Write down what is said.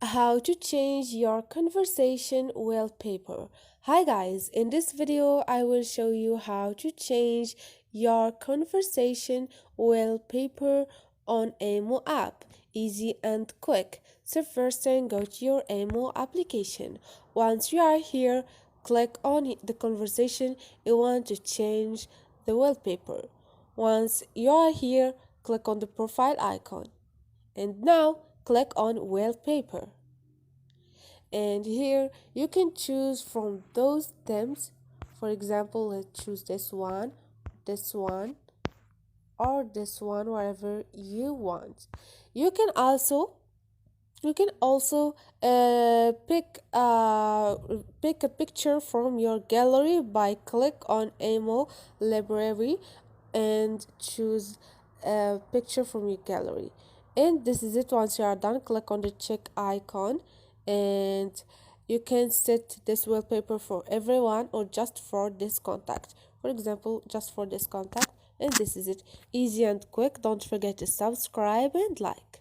How to change your conversation wallpaper. Hi guys, in this video I will show you how to change your conversation wallpaper on Amo app. Easy and quick. So first thing, go to your Amo application. Once you are here, click on the conversation you want to change the wallpaper. Once you are here, click on the profile icon. And now click on wallpaper, and here you can choose from those themes. For example, let's choose this one, or this one, whatever you want. You can also pick a picture from your gallery by click on Amo library and choose a picture from your gallery. And this is it. Once you are done, click on the check icon, and you can set this wallpaper for everyone or just for this contact. For example, just for this contact. And this is it. Easy and quick. Don't forget to subscribe and like.